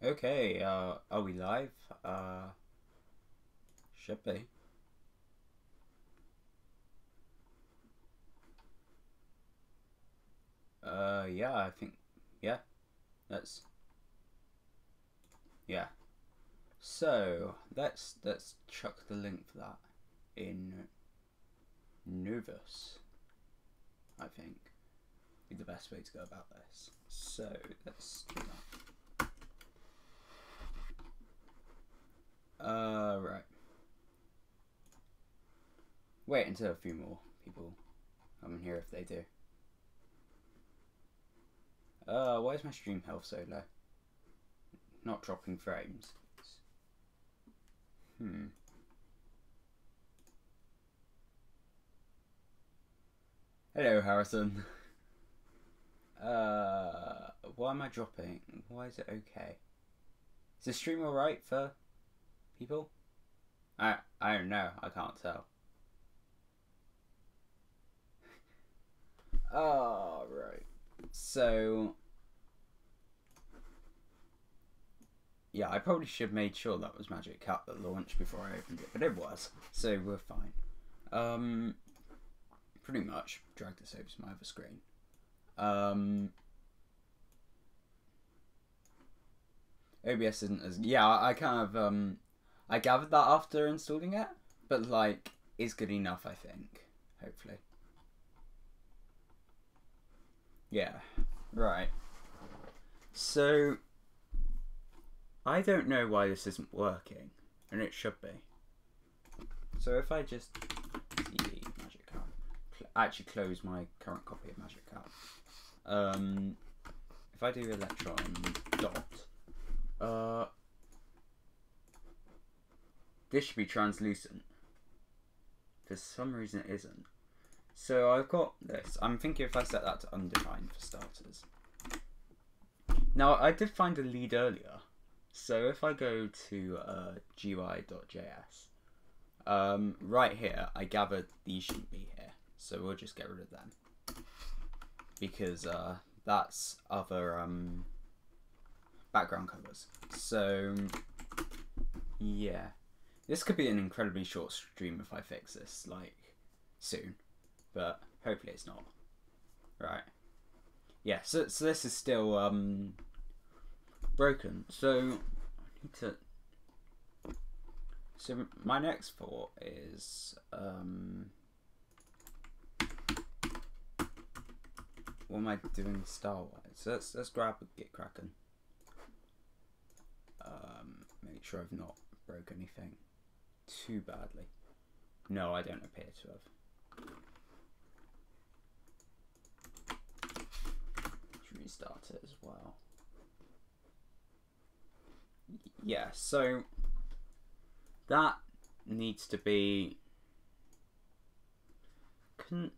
Okay, are we live? Should be. Yeah, I think, yeah, that's, yeah. So, let's chuck the link for that in Novus, I think, be the best way to go about this. So, let's do that. Right. Wait until a few more people come in here if they do. Why is my stream health so low? Not dropping frames. Hello, Harrison. Why am I dropping? Why is it okay? Is the stream alright for people? I don't know. I can't tell. Oh, right. So, yeah, I probably should have made sure that was MagicCap that launched before I opened it, but it was, so we're fine. Pretty much drag this over to my other screen. OBS isn't as, yeah, I kind of I gathered that after installing it, but like it's good enough, I think. Hopefully. Yeah, right. So, I don't know why this isn't working, and it should be. So if I just MagicCap, actually close my current copy of MagicCap. If I do electron dot, this should be translucent. For some reason it isn't. So I've got this. I'm thinking if I set that to undefined for starters. Now I did find a lead earlier. So if I go to GUI.js, right here, I gathered these shouldn't be here. So we'll just get rid of them. Because that's other background colours. So yeah. This could be an incredibly short stream if I fix this, like, soon. But hopefully it's not. Right. Yeah, so this is still broken. So I need to. So my next thought is what am I doing style wise? So let's grab a Git Kraken. Make sure I've not broke anything too badly. No, I don't appear to have. Let's restart it as well. Yeah, so that needs to be couldn't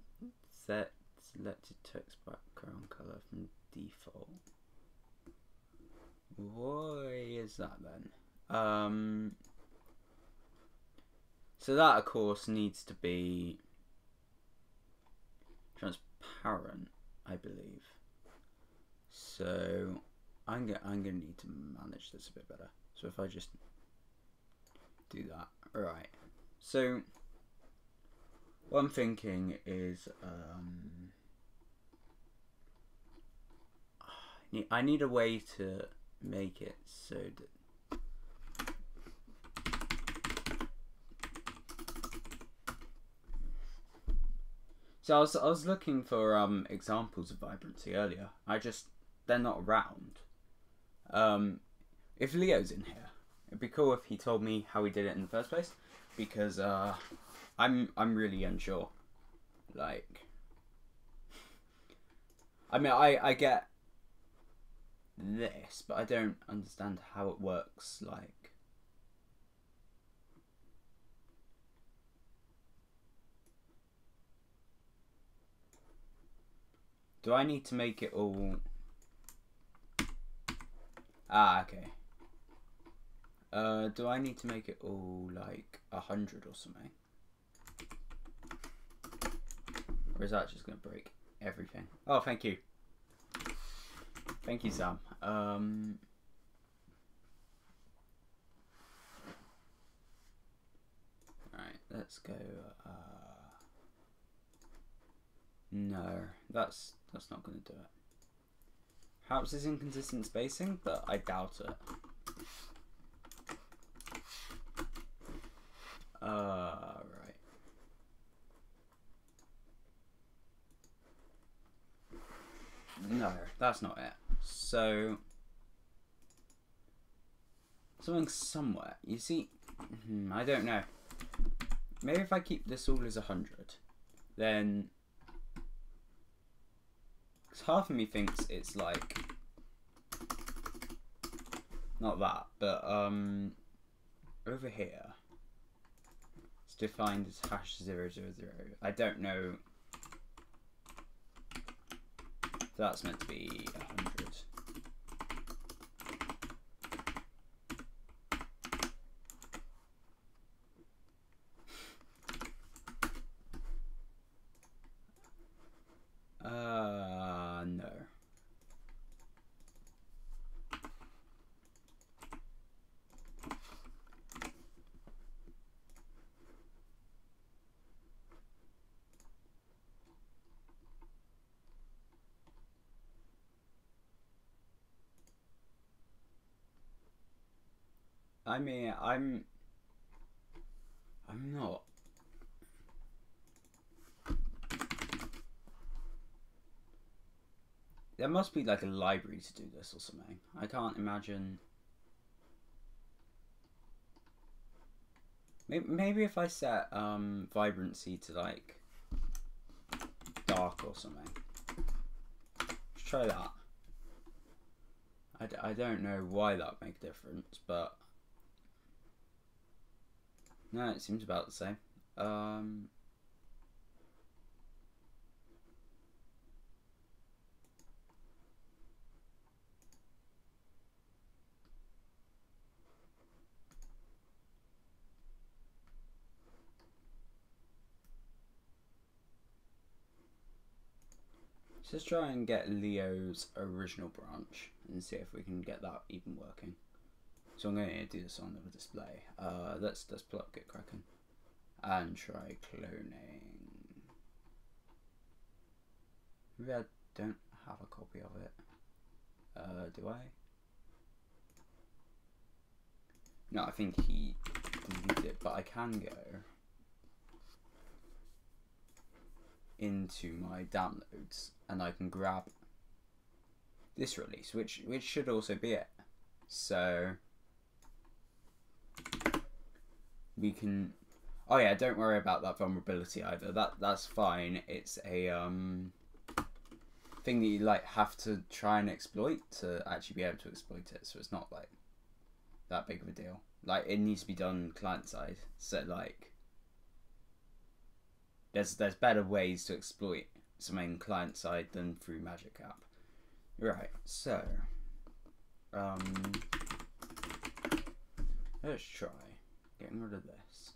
set selected text background color from default. Why is that then? So that of course needs to be transparent, I believe. So I'm gonna need to manage this a bit better. So if I just do that, right. So what I'm thinking is I need a way to make it so that so I was looking for examples of vibrancy earlier. They're not around. If Leo's in here, it'd be cool if he told me how he did it in the first place, because I'm really unsure. Like, I mean, I get this, but I don't understand how it works. Like, do I need to make it all? Ah, okay. Do I need to make it all like 100 or something? Or is that just gonna break everything? Oh, thank you. Thank you, Sam. let's go. No, that's not going to do it. Perhaps it's inconsistent spacing, but I doubt it. Right. No, that's not it. So something somewhere. You see, I don't know. Maybe if I keep this all as 100, then, because half of me thinks it's like not that, but over here it's defined as #000. I don't know if that's meant to be 100. No. I mean, I'm not. There must be like a library to do this or something. I can't imagine. Maybe if I set vibrancy to like dark or something. Let's try that. I don't know why that would make a difference, but no, it seems about the same. Let's try and get Leo's original branch and see if we can get that even working. So I'm going to do this on the display. Let's pull up Get Cracking and try cloning. Maybe I don't have a copy of it. Do I? No, I think he deleted it, but I can go into my downloads and I can grab this release, which should also be it. So we can. Oh yeah, don't worry about that vulnerability either. That's fine. It's a thing that you like have to try and exploit to actually be able to exploit it. So it's not like that big of a deal. Like it needs to be done client side. So like there's better ways to exploit something client side than through MagicCap. Right. So let's try getting rid of this.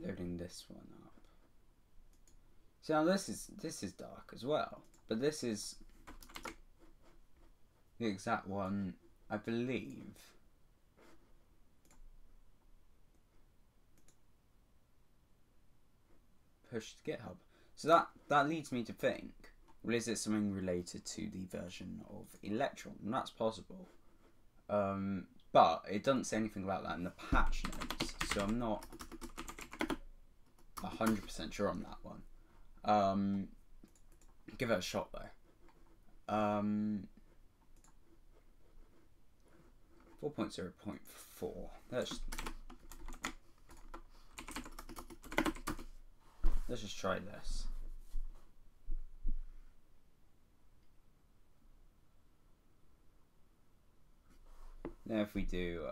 Loading this one up. So now this is dark as well, but this is the exact one I believe pushed to GitHub. So that leads me to think, well, is it something related to the version of Electron? And that's possible. But it doesn't say anything about that in the patch notes, so I'm not 100% sure on that one. Give it a shot though. 4.0.4. Let's just try this. Now if we do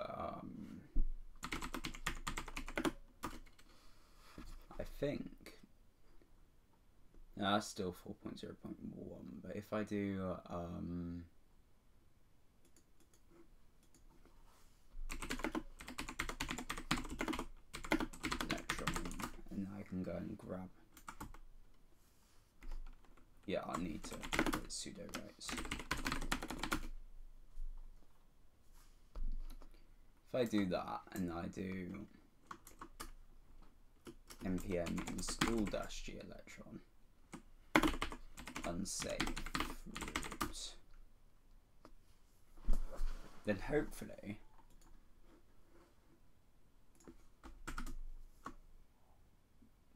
I think no, that's still 4.0.1, but if I do Electron, and I can go and grab, yeah, I need to put sudo rights. if I do that and I do npm install -g electron unsafe root, then hopefully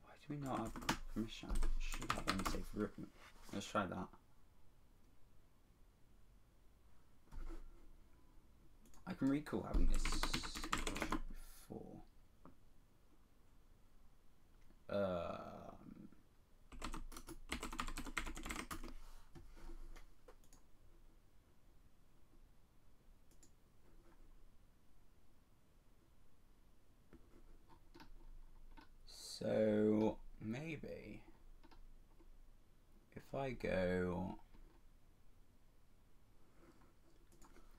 why do we not have permission? Should have unsafe root. Let's try that. I can recall having this before. So maybe if I go,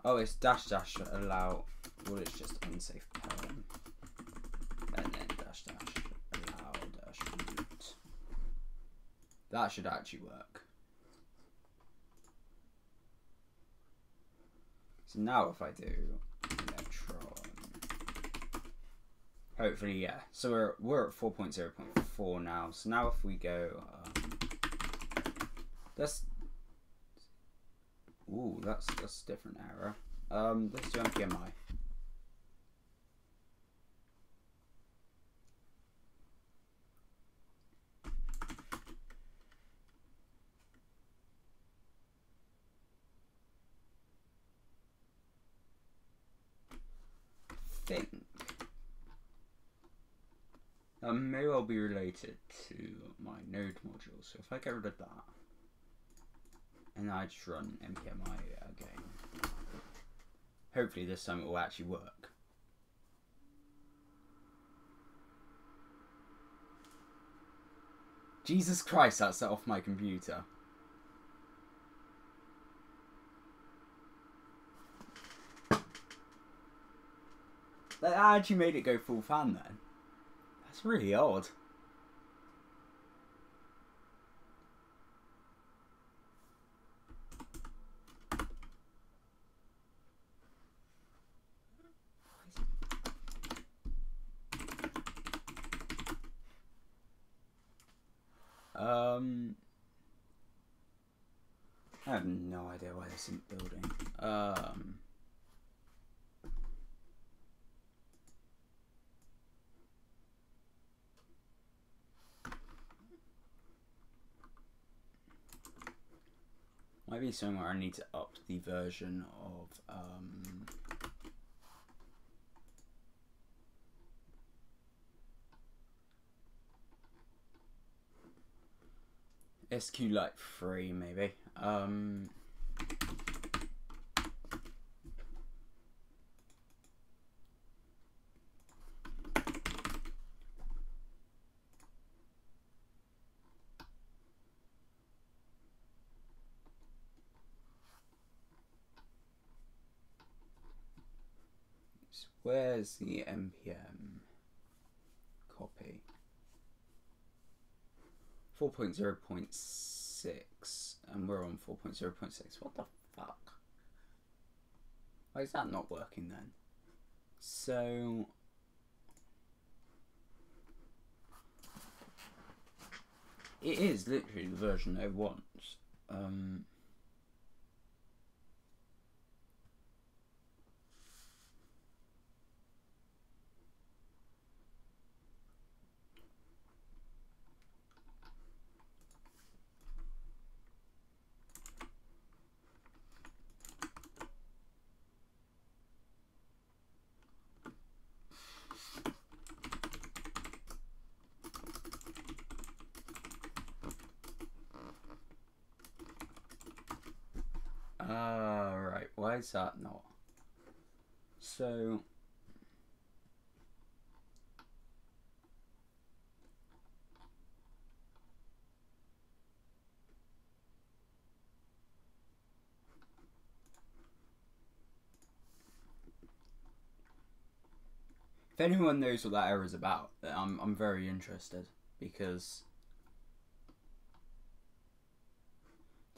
oh, it's dash allow, well, it's just unsafe parent, and then dash allow dash root. That should actually work. So now if I do electron, hopefully, yeah. So we're at 4.0.4 now. So now if we go, that's a different error. Let's do npmi. Think that may well be related to my node module. So if I get rid of that and I just run npmi again, hopefully this time it will actually work. Jesus Christ, that set off my computer. That actually made it go full fan then. That's really odd. I have no idea why this isn't building. Might be somewhere I need to up the version of SQLite 3 maybe. Where's the npm copy? 4.0.6 and we're on 4.0.6. What the fuck? Why is that not working then? So it is literally the version they want. Right, why is that not? So if anyone knows what that error is about, I'm very interested, because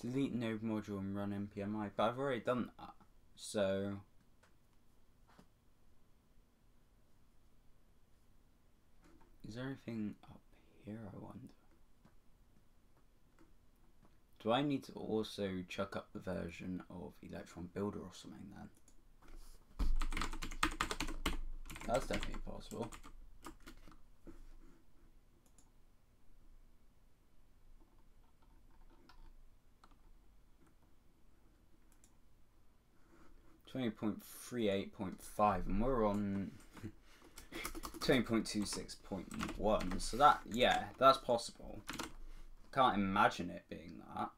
delete node module and run npmi, but I've already done that. So Is there anything up here, I wonder? Do I need to also chuck up the version of Electron Builder or something then? That's definitely possible. .38.5 and we're on 20.26.1, so that, yeah, that's possible. Can't imagine it being that.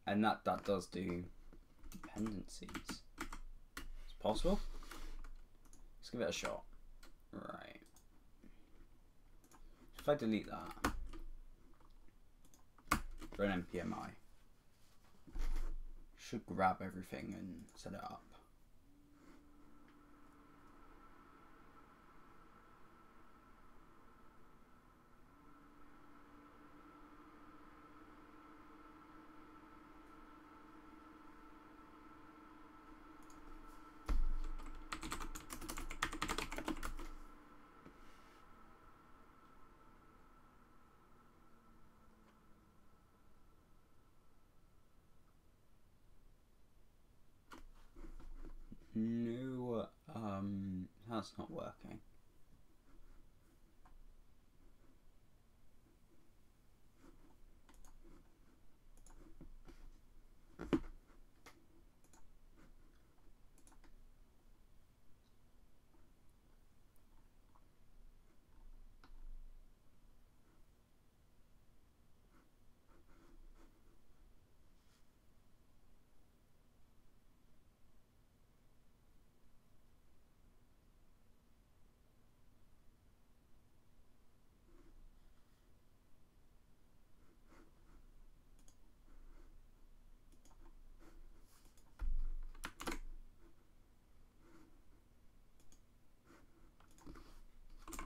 And that does do dependencies. It's possible. Let's give it a shot. Right. If I delete that for an NPMI, should grab everything and set it up. No, that's not working.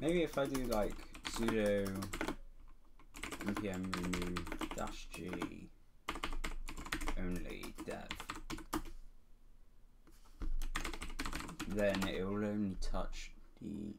Maybe if I do like sudo npm remove -g only dev, then it will only touch the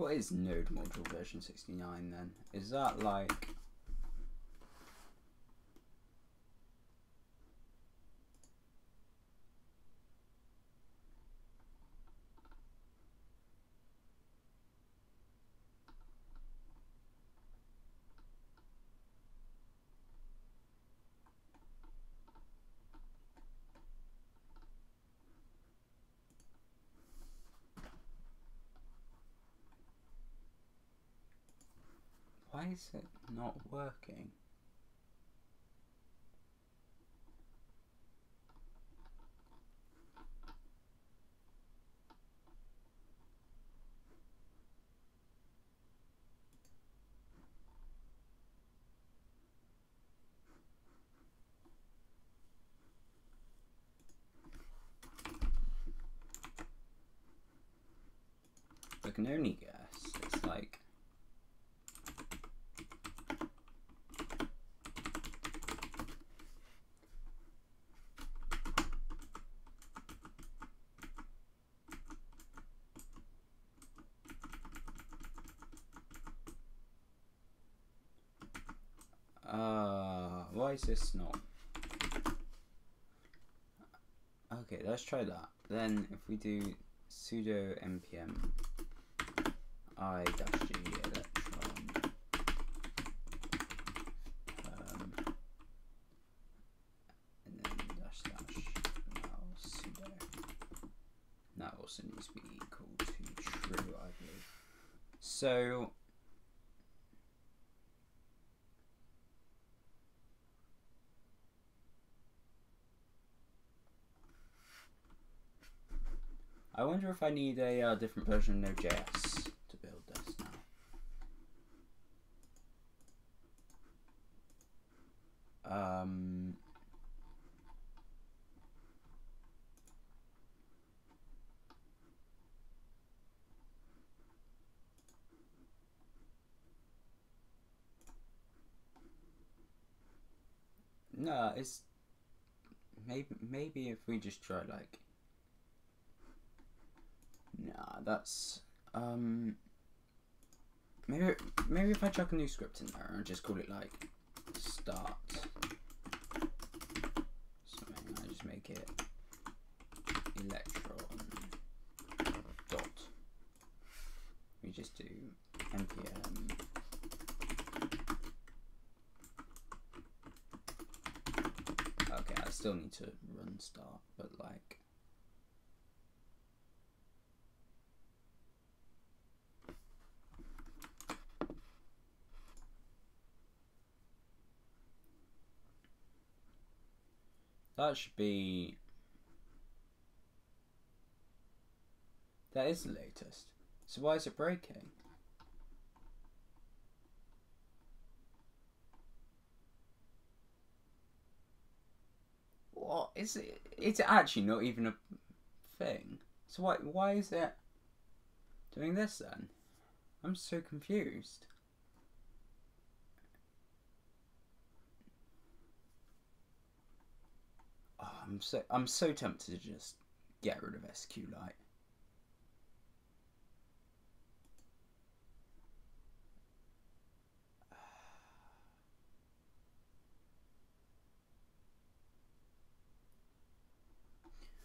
What is node module version 69 then? Is that like... Why is it not working? I can only guess. It's like... why is this not... Okay, let's try that. then if we do sudo npm I-g electron and then dash now sudo. That also needs to be equal to true, I believe. So I wonder if I need a different version of Node.js to build this now. No, it's maybe if we just try like. Nah, that's maybe if I chuck a new script in there and just call it like start something, I just make it electron dot. We just do npm okay, I still need to run start, but like that should be. That is the latest. So why is it breaking? What is it? It's actually not even a thing. So why is it doing this then? I'm so confused. Oh, I'm so tempted to just get rid of SQLite.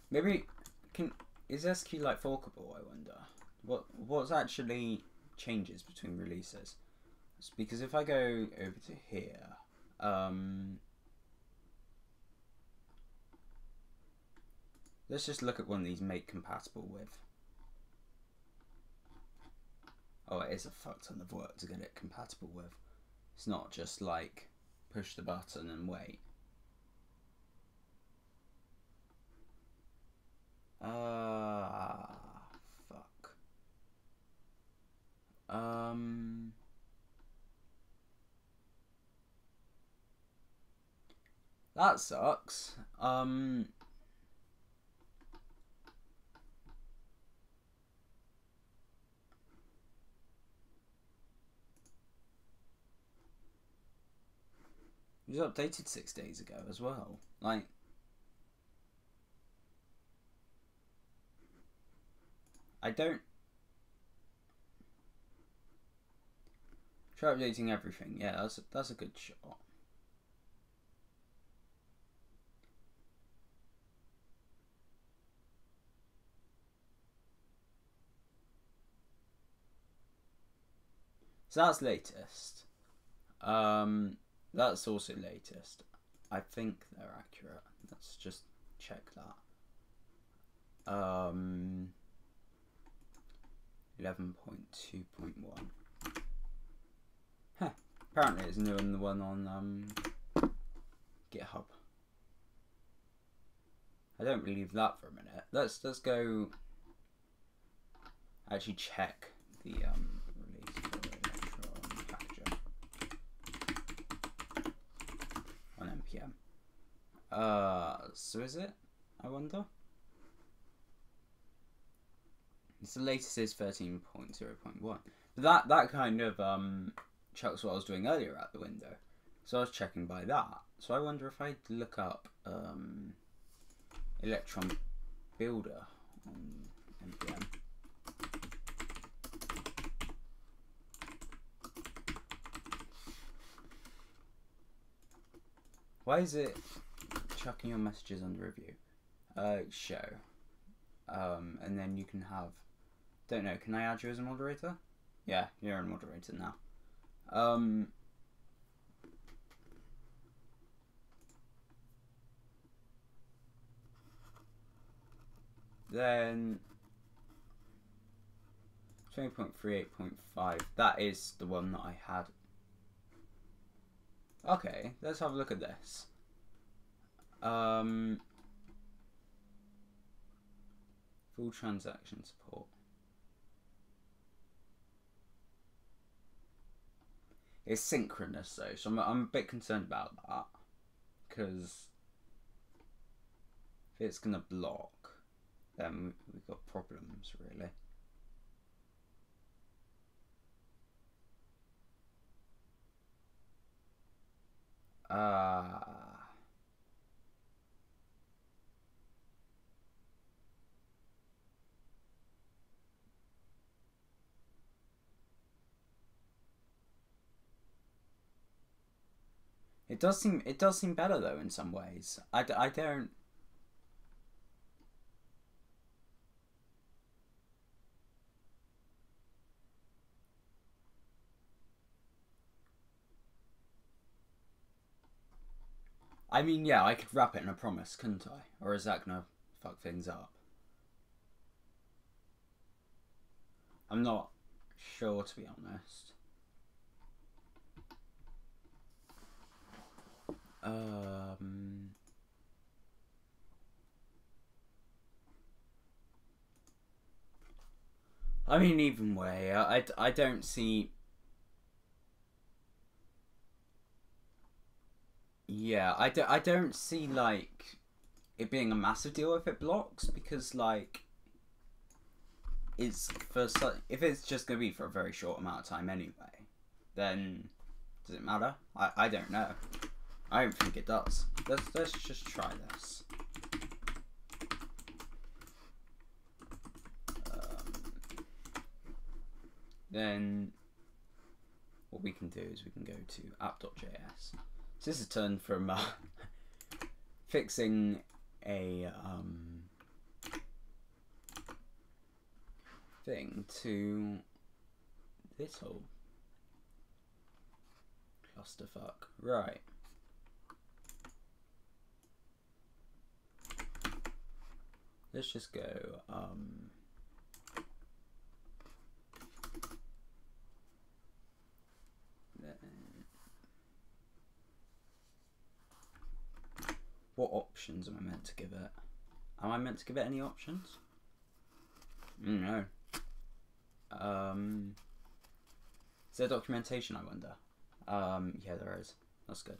Maybe is SQLite forkable? I wonder. What's actually changes between releases? It's because if I go over to here, let's just look at one of these make compatible with. Oh, it is a fuck ton of work to get it compatible with. It's not just like push the button and wait. Fuck. That sucks. It was updated 6 days ago as well. Like, I don't try updating everything. Yeah, that's a good shot. So that's latest. That's also latest. I think they're accurate. Let's just check that. 11.2.1. Huh. Apparently it's new on the one on GitHub. I don't believe that for a minute. Let's go actually check the release for Electron Packager on npm. So is it? I wonder. So the latest is 13.0.1. But that kind of chucks what I was doing earlier out the window. So I was checking by that. So I wonder if I look up Electron Builder on npm. Why is it chucking your messages under review? Show. and then you can have, don't know, can I add you as a moderator? Yeah, you're a moderator now. Then 20.38.5, that is the one that I had. Okay, let's have a look at this. Full transaction support. It's synchronous though, so I'm a bit concerned about that, because if it's gonna block, then we've got problems really. It does seem better though in some ways. I don't. I mean, yeah, I could wrap it in a promise, couldn't I? Or is that gonna fuck things up? I'm not sure, to be honest. I mean, even way, I don't see. Yeah, I don't see like it being a massive deal if it blocks, because like it's for if it's just gonna be for a very short amount of time anyway, then does it matter? I don't know. I don't think it does. Let's just try this. Then what we can do is we can go to app.js. So this is turned from fixing a thing to this whole clusterfuck. Right. Let's just go what options am I meant to give it? Am I meant to give it any options? No. Is there documentation, I wonder? Yeah, there is. That's good.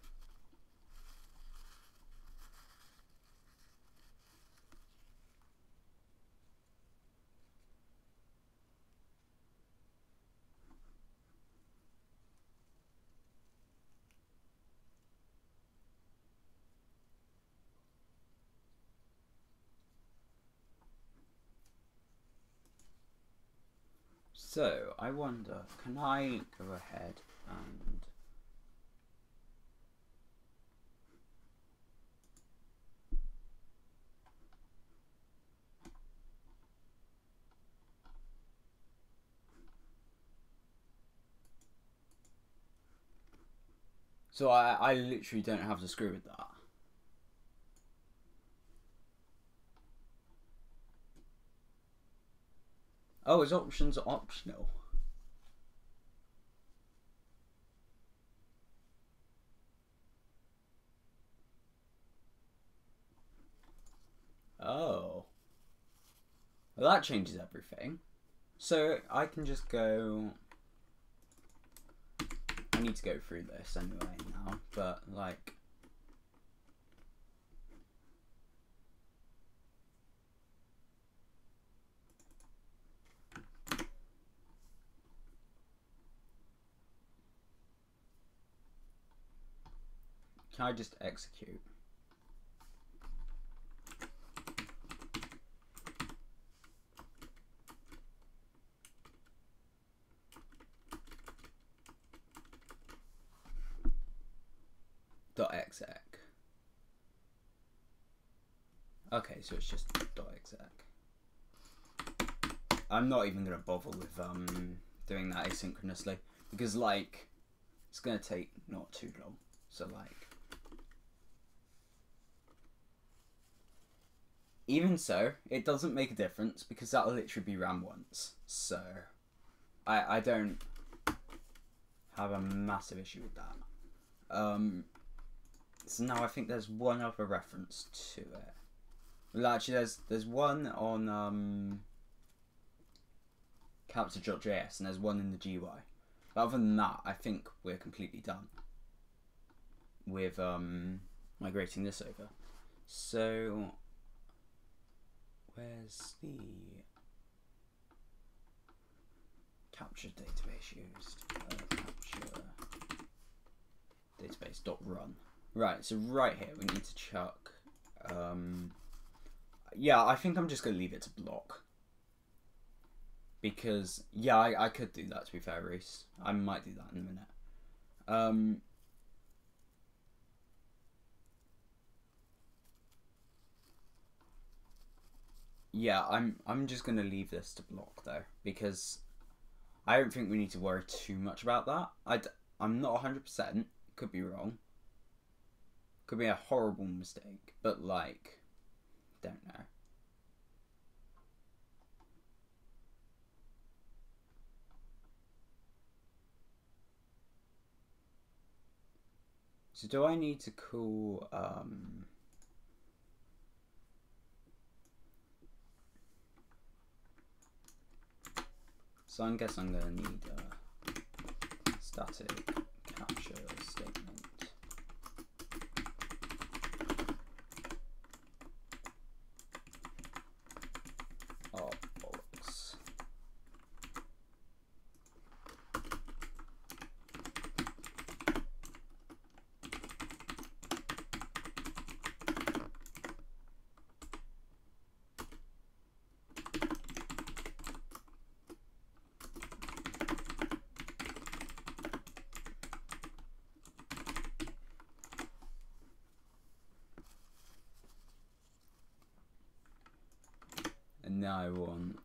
So, I wonder, can I go ahead and... So I literally don't have to screw with that. Oh, his options are optional. Oh. Well, that changes everything. So I can just go... I need to go through this anyway now, but like... Can I just execute? .exec. Okay, so it's just .exec. I'm not even gonna bother with doing that asynchronously, because like it's gonna take not too long. So like, even so, it doesn't make a difference because that'll literally be ran once. So I don't have a massive issue with that. So now I think there's one other reference to it. Well, actually, there's one on capture.js and there's one in the GUI. But other than that, I think we're completely done with migrating this over. So where's the capture database used? Capture database.run. Right, so right here we need to chuck. Yeah, I think I'm just gonna leave it to block. Because yeah, I could do that, to be fair, Reese. I might do that in a minute. Yeah, I'm just gonna leave this to block though, because I don't think we need to worry too much about that. I'm not 100%. Could be wrong. Could be a horrible mistake, but like, don't know. So do I need to call so I guess I'm gonna need a static capture statement. Oh, bollocks. And now I want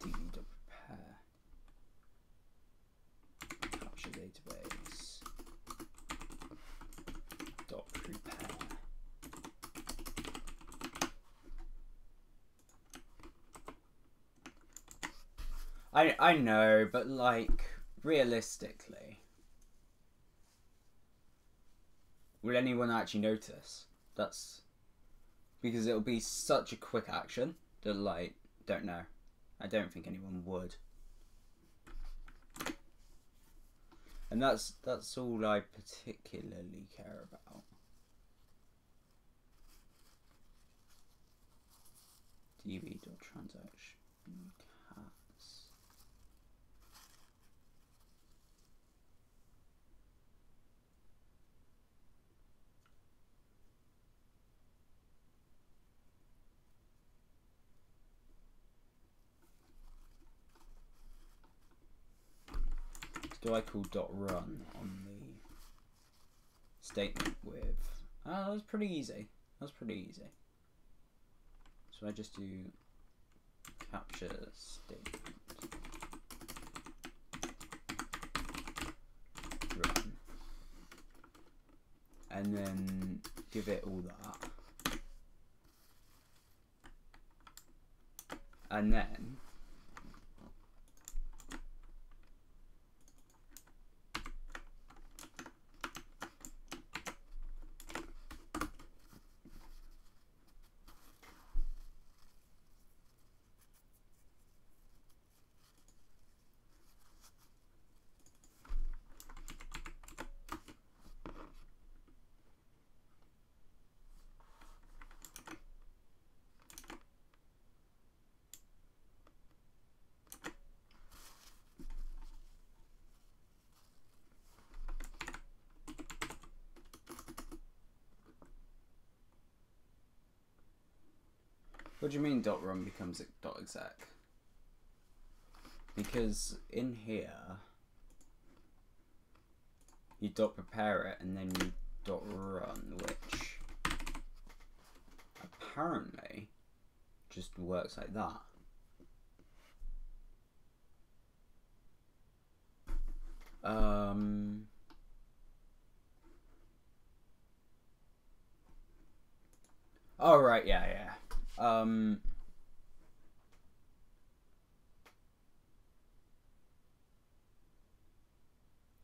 db.prepare capture database dot prepare. I know, but like realistically, will anyone actually notice? That's because it'll be such a quick action. Like, don't know. I don't think anyone would. And that's all I particularly care about. db.transaction cats. Do I call .run on the statement with? Oh, that's pretty easy. That's pretty easy. So I just do capture statement run, and then give it all that, and then what do you mean .run becomes .exec? Because in here you .prepare it and then you .run, which apparently just works like that. Oh right, yeah. Are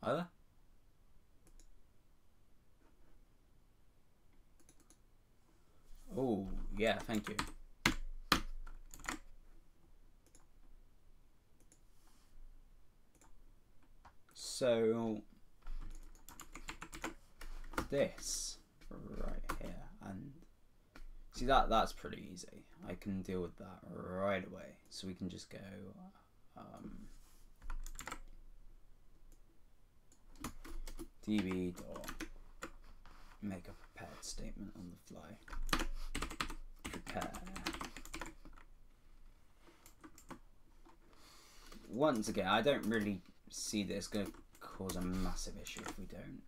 there? Oh yeah, thank you. So this right here, and see that's pretty easy. I can deal with that right away. So we can just go db dot make a prepared statement on the fly. Prepare. Once again, I don't really see this going to cause a massive issue if we don't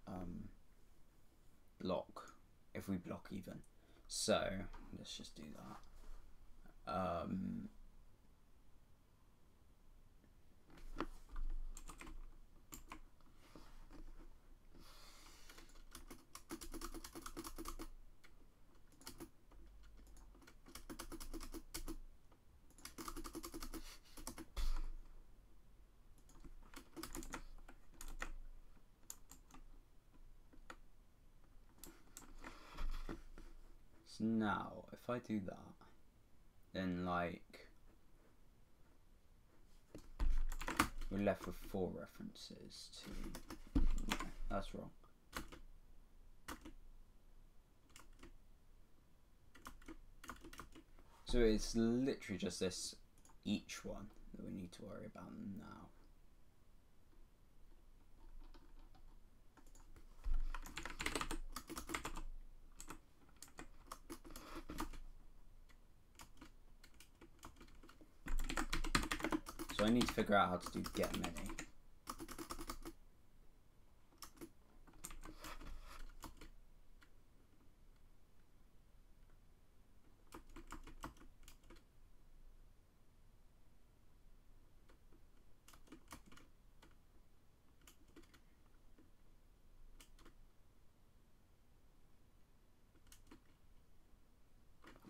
block, if we block even. So let's just do that. So now, if I do that, then like we're left with 4 references to. No, that's wrong. So it's literally just this each one that we need to worry about now. So I need to figure out how to do get many.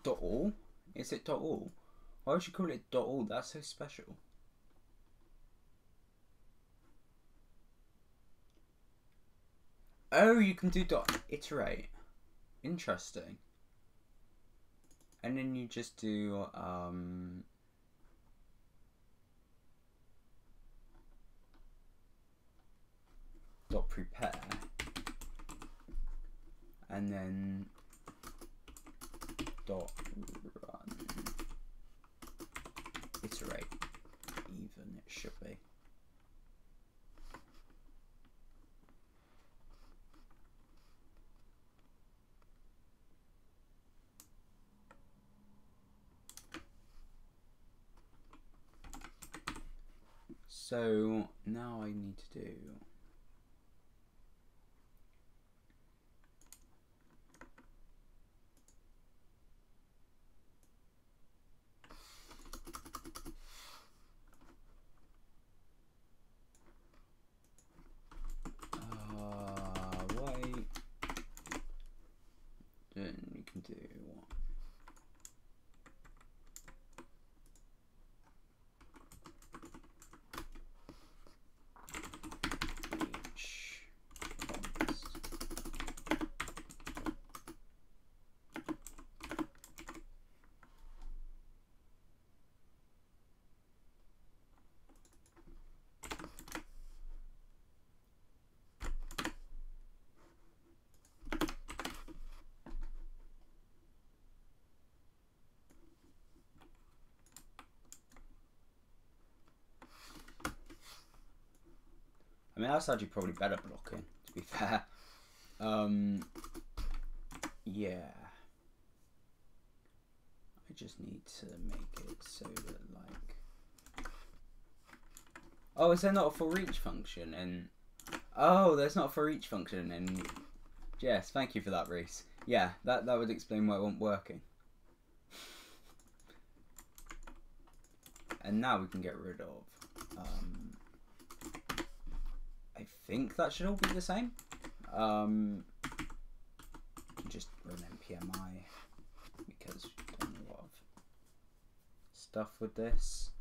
Dot all? Is it dot all? Why would you call it dot all? That's so special. Oh, you can do dot iterate. Interesting. And then you just do dot prepare, and then dot run iterate even, it should be. So now I need to do wait. Then you can do each const. I mean, that's actually probably better blocking, to be fair. Yeah. I just need to make it so that, like... Oh, is there not a for each function? And oh, there's not a for each function. And yes, thank you for that, Reese. Yeah, that would explain why it wasn't working. And now we can get rid of... I think that should all be the same. Just run npmi because we've done a lot of stuff with this.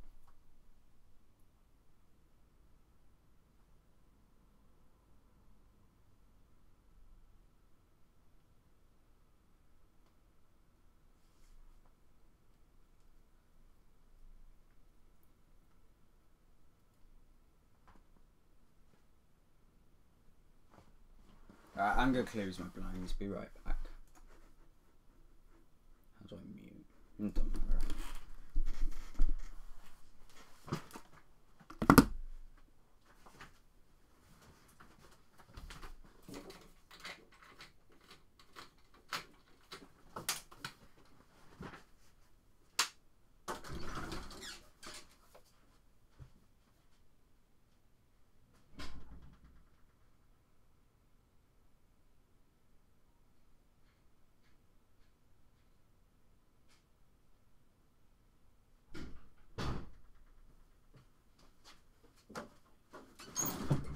Alright, I'm going to close my blinds. Be right back. How do I mute? It doesn't matter.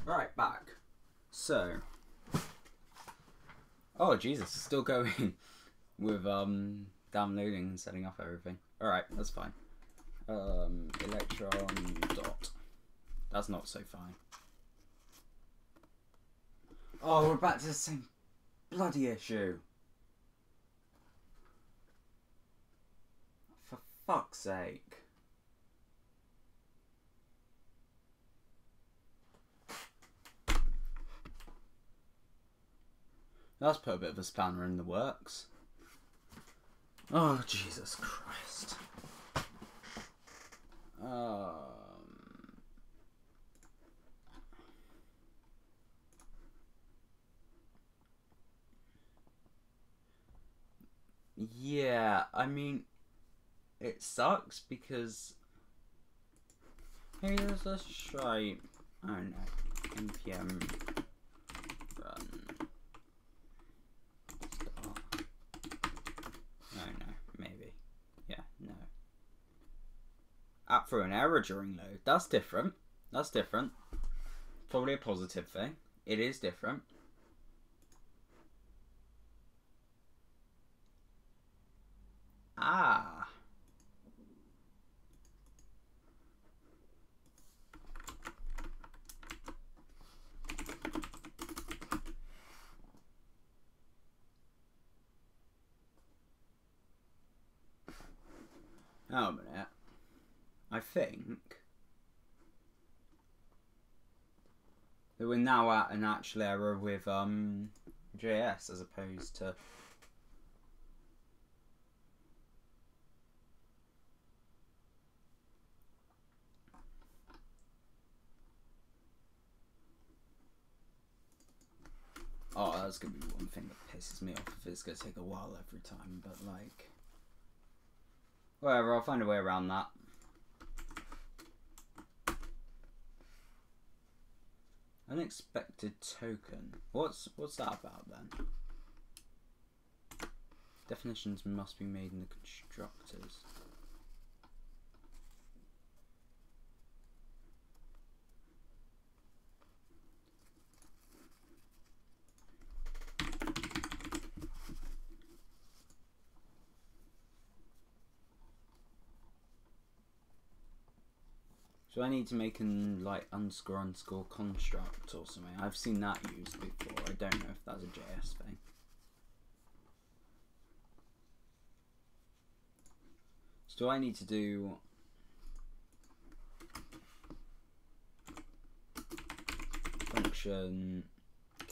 Right, back. So, oh Jesus, still going with downloading and setting up everything. Alright, that's fine. Electron dot. That's not so fine. Oh, we're back to the same bloody issue. For fuck's sake. That's put a bit of a spanner in the works. Oh, Jesus Christ. Yeah, I mean, it sucks because... Hey, let's try... I don't know. npm run... Maybe. Yeah, no. App through an error during load. That's different. That's different. Probably a positive thing. It is different. Ah. Oh, a minute. I think that we're now at an actual error with JS as opposed to oh, that's gonna be one thing that pisses me off if it's gonna take a while every time, but like whatever, I'll find a way around that. Unexpected token. What's that about then? Definitions must be made in the constructors. So I need to make an like underscore construct or something. I've seen that used before. I don't know if that's a JS thing. So do I need to do function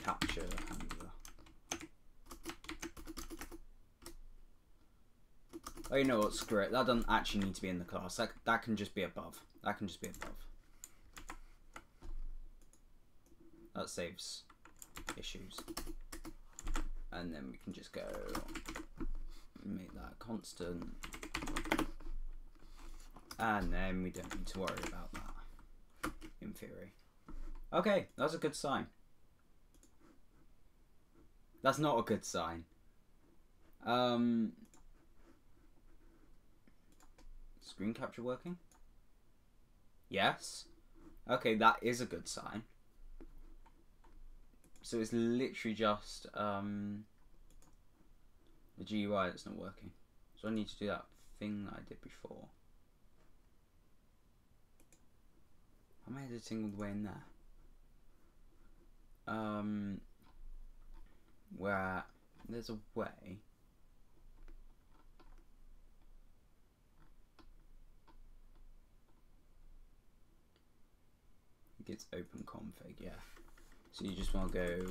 capture handler? Oh, you know what? Screw it. That doesn't actually need to be in the class. That can just be above. That can just be above. That saves issues. And then we can just go make that constant. And then we don't need to worry about that, in theory. Okay, that's a good sign. That's not a good sign. Screen capture working? Yes. Okay, that is a good sign. So it's literally just the GUI that's not working. So I need to do that thing that I did before. Am I editing all the way in there? Where there's a way. It's open config, yeah. So you just want to go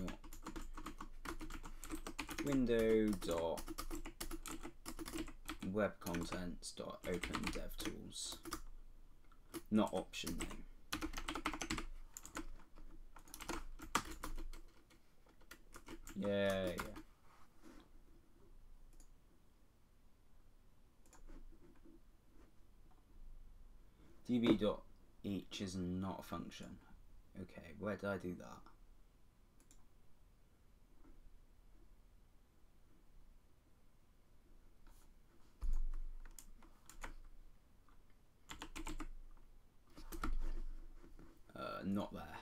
window dot web contents dot open devtools, not option name. Yeah. db.each is not a function. Okay, where did I do that? Not there.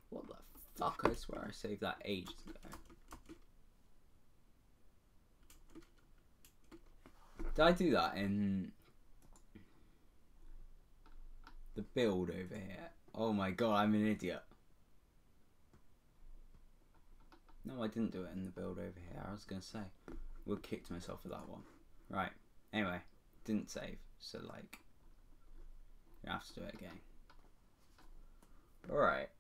What the fuck? I swear I saved that ages ago. Did I do that in the build over here? Oh my god, I'm an idiot. No, I didn't do it in the build over here. I was going to say. Would kicked myself for that one. Right. Anyway, didn't save. So, like, you have to do it again. Alright.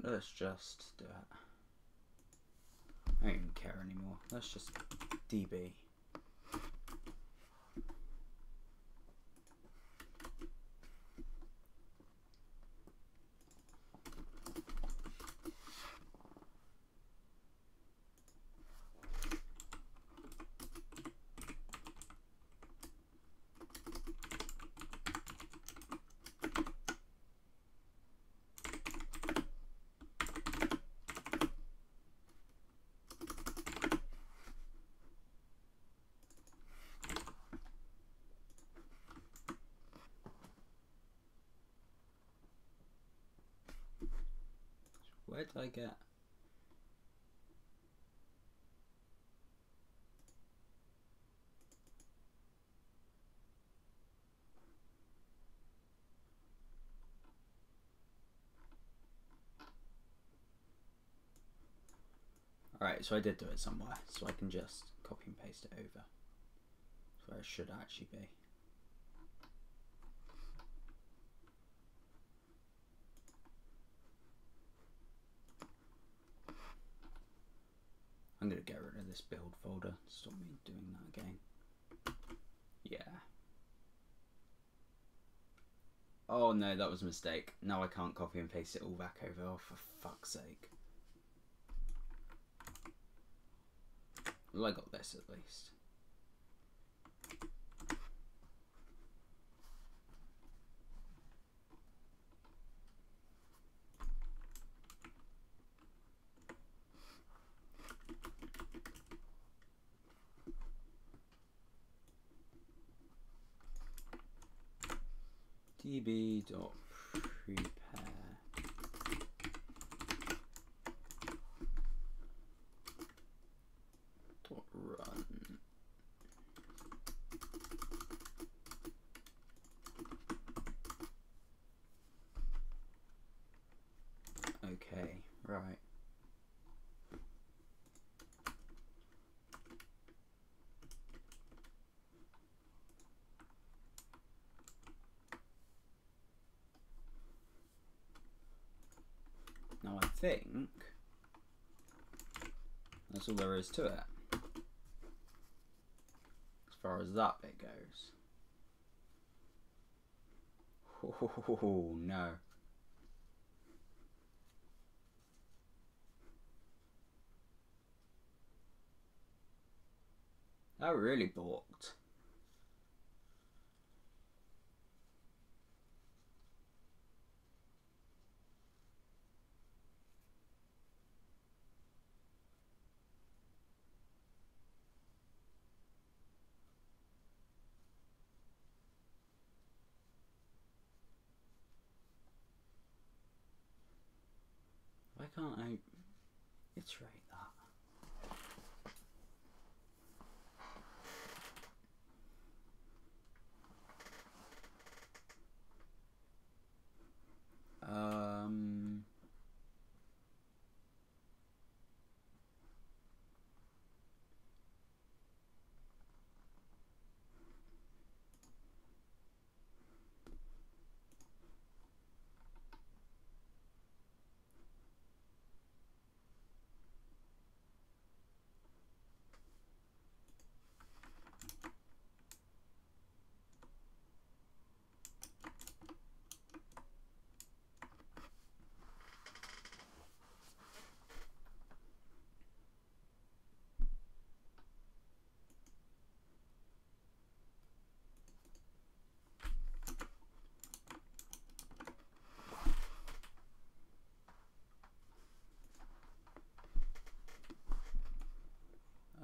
Let's just do it. I don't even care anymore. Let's just DB. Where did I get? Alright, so I did do it somewhere, so I can just copy and paste it over. That's where it should actually be. I'm going to get rid of this build folder. Stop me doing that again. Yeah. Oh no, that was a mistake. Now I can't copy and paste it all back over. Oh, for fuck's sake. Well, I got this at least. db.prepare .run. Okay, right. Now I think that's all there is to it, as far as that bit goes. Oh no. That really balked. can't I iterate that?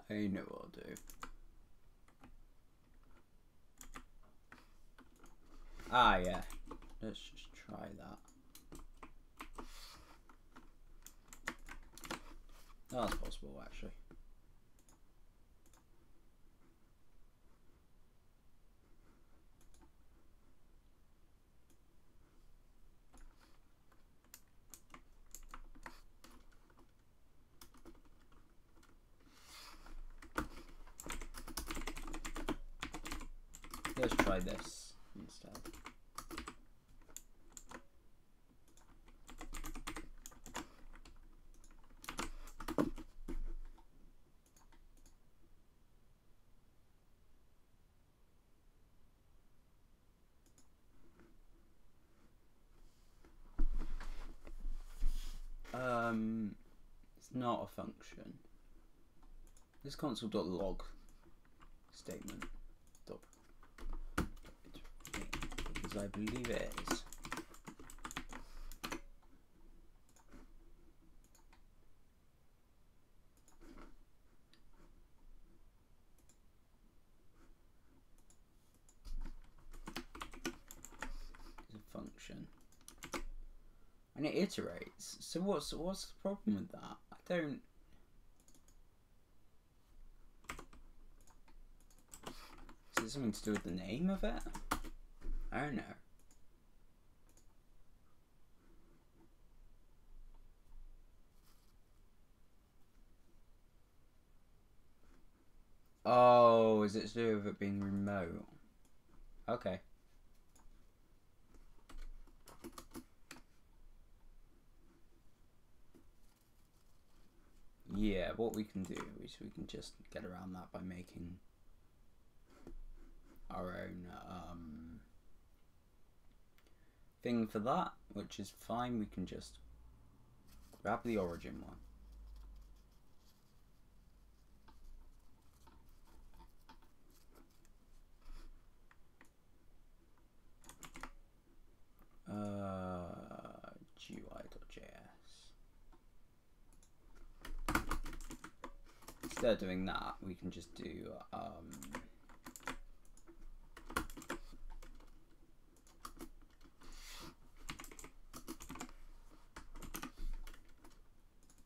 I know what I'll do. Ah, yeah. Let's just try that. Oh, that's possible, actually. Let's try this instead. It's not a function. This console.log statement. Because I believe it is. It's a function. And it iterates. So what's the problem with that? I don't. Is it something to do with the name of it? I don't know. Oh, is it to do with it being remote? Okay. Yeah, what we can do is we can just get around that by making our own thing for that, which is fine. We can just grab the origin one. GUI.js. Instead of doing that, we can just do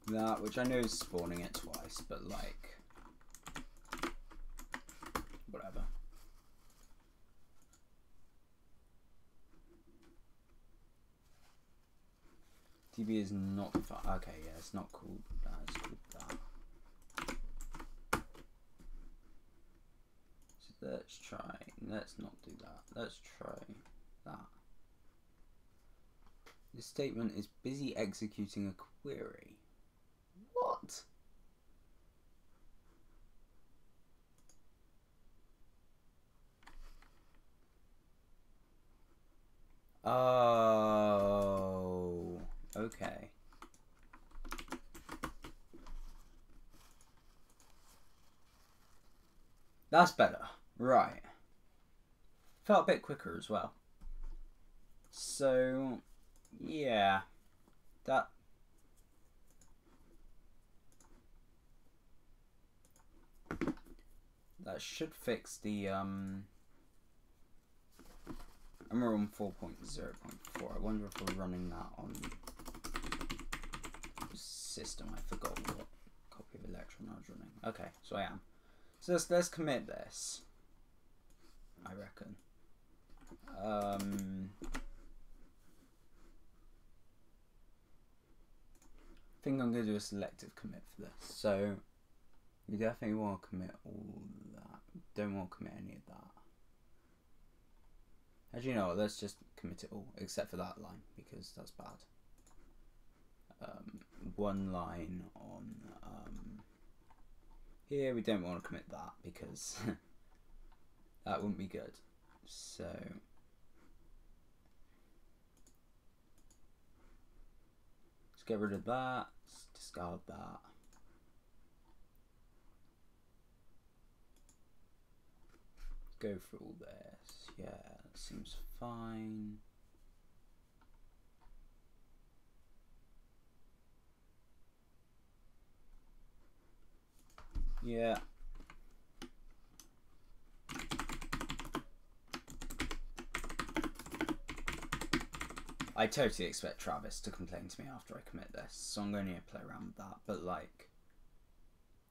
that, which I know is spawning it twice, but like whatever. DB is not okay. Yeah, it's not called that. It's called that. So let's try. Let's not do that. Let's try that. This statement is busy executing a query. What? Oh, okay. That's better. Right. Felt a bit quicker as well. So, yeah. That should fix the and we're on 4.0.4. I wonder if we're running that on system. I forgot what copy of Electron I was running. Okay, so I am. So let's commit this. I reckon. I think I'm going to do a selective commit for this. So we definitely want to commit all that. Don't want to commit any of that. Actually, you know what, let's just commit it all, except for that line, because that's bad. One line on here, we don't want to commit that, because that wouldn't be good. So let's get rid of that, let's discard that. Go through all this, yeah, that seems fine. Yeah. I totally expect Travis to complain to me after I commit this, so I'm going to play around with that. But like,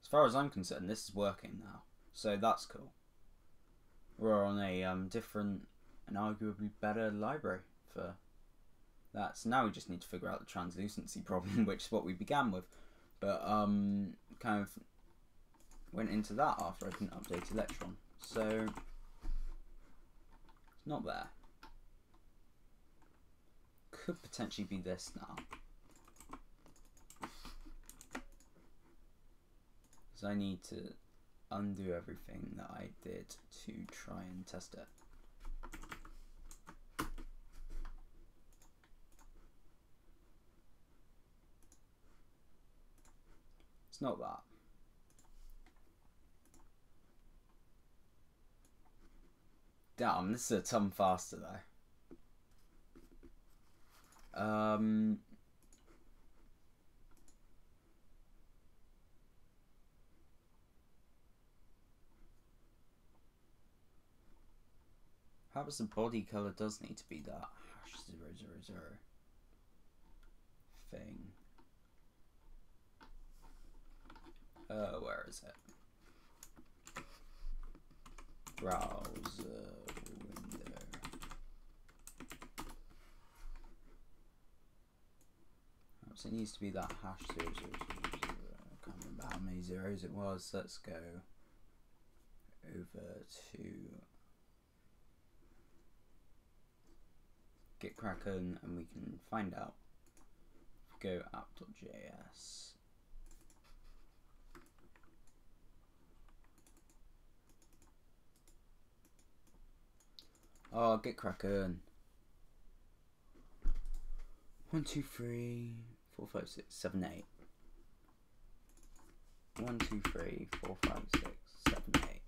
as far as I'm concerned, this is working now, so that's cool. We're on a different and arguably better library for that. So now we just need to figure out the translucency problem, which is what we began with. But kind of went into that after I couldn't update Electron. So it's not there. Could potentially be this now. Because I need to undo everything that I did to try and test it. It's not that. Damn, this is a ton faster though. Perhaps the body color does need to be that #000 thing. Where is it? Browser window. Perhaps it needs to be that #000. I can't remember how many zeros it was. Let's go over to Git Kraken and we can find out. Go app.js. Oh, Git Kraken. 1, 2, 3, 4, 5, 6, 7, 8. 1, 2, 3, 4, 5, 6, 7, 8.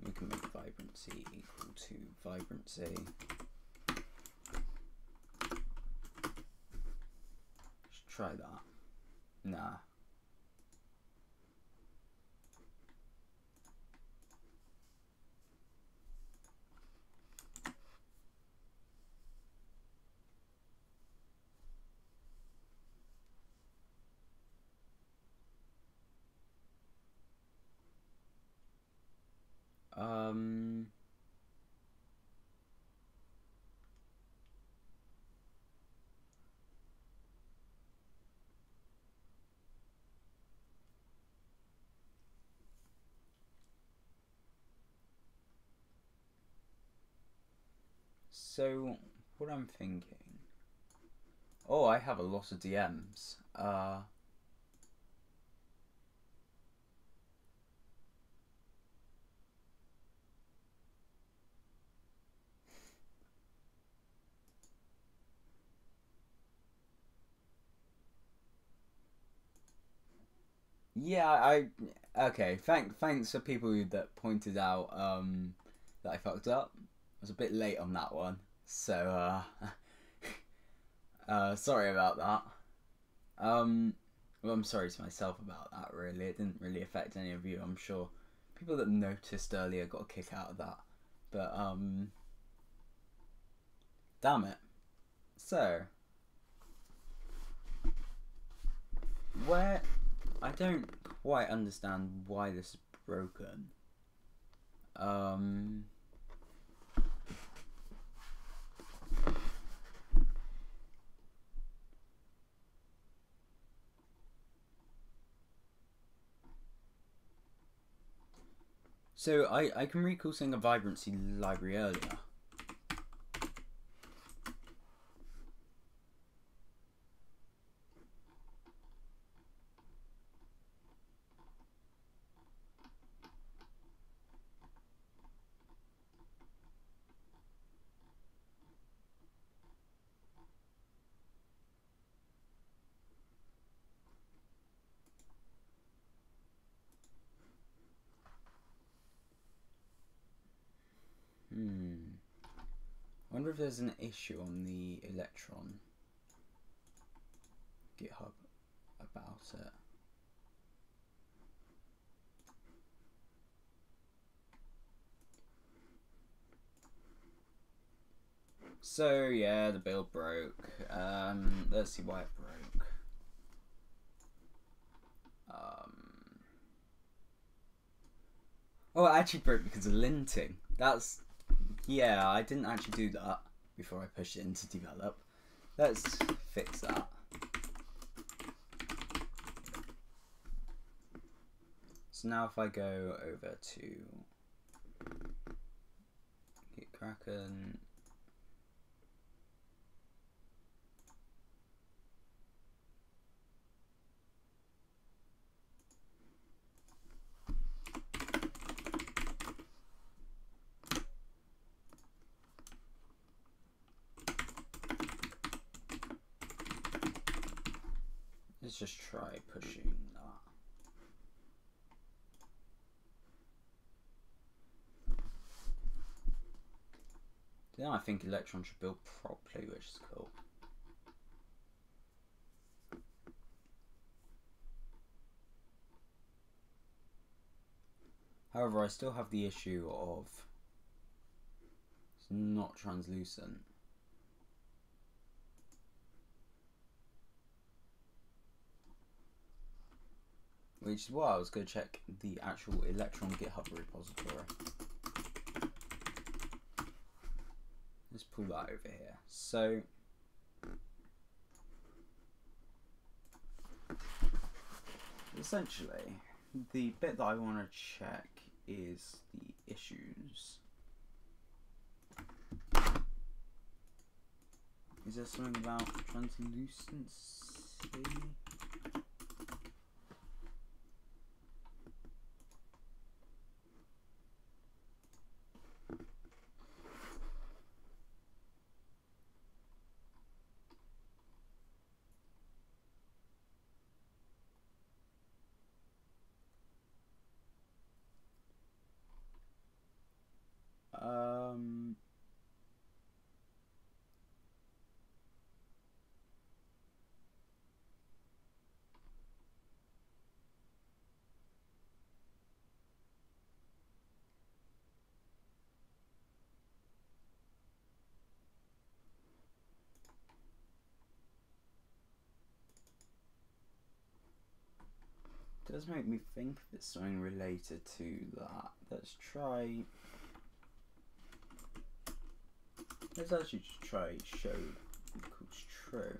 We can make vibrancy equal to vibrancy. Let's try that. Nah. So what I'm thinking. Oh, I have a lot of DMs. Yeah, okay. Thanks for people that pointed out that I fucked up. I was a bit late on that one, so sorry about that. Well, I'm sorry to myself about that. Really, it didn't really affect any of you. I'm sure people that noticed earlier got a kick out of that, but damn it. So where I don't quite understand why this is broken. So I can recall seeing a vibrancy library earlier. I wonder if there's an issue on the Electron GitHub about it. So yeah, the build broke. Let's see why it broke. Oh, it actually broke because of linting. That's, yeah, I didn't actually do that before I pushed it into develop. Let's fix that. So now if I go over to Kraken, let's just try pushing that. Now I think Electron should build properly, which is cool. However, I still have the issue of it's not translucent. Which is why I was going to check the actual Electron GitHub repository. Let's pull that over here. So essentially, the bit that I want to check is the issues. Is there something about translucency? It does make me think if it's something related to that. Let's actually just try show equals true.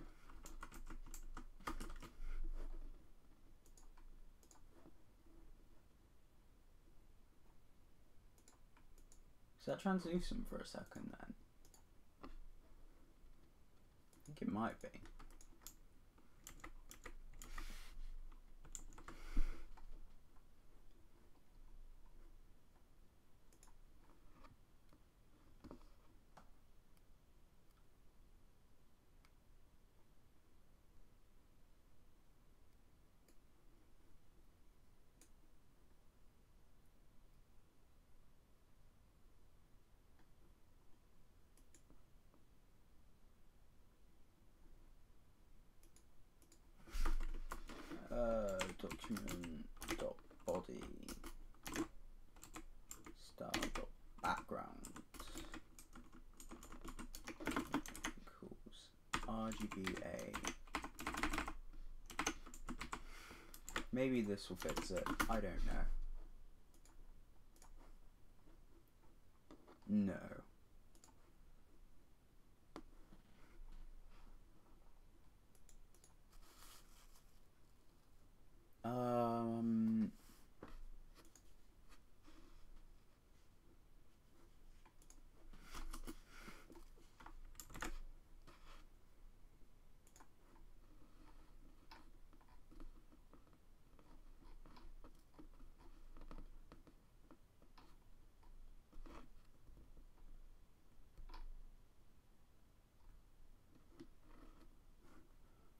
Is that translucent for a second then? I think it might be. Document.body style.background equals RGBA Maybe this will fix it. I don't know. No.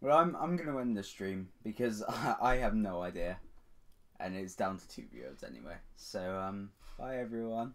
Well, I'm gonna end the stream because I have no idea, and it's down to 2 viewers anyway. So bye everyone.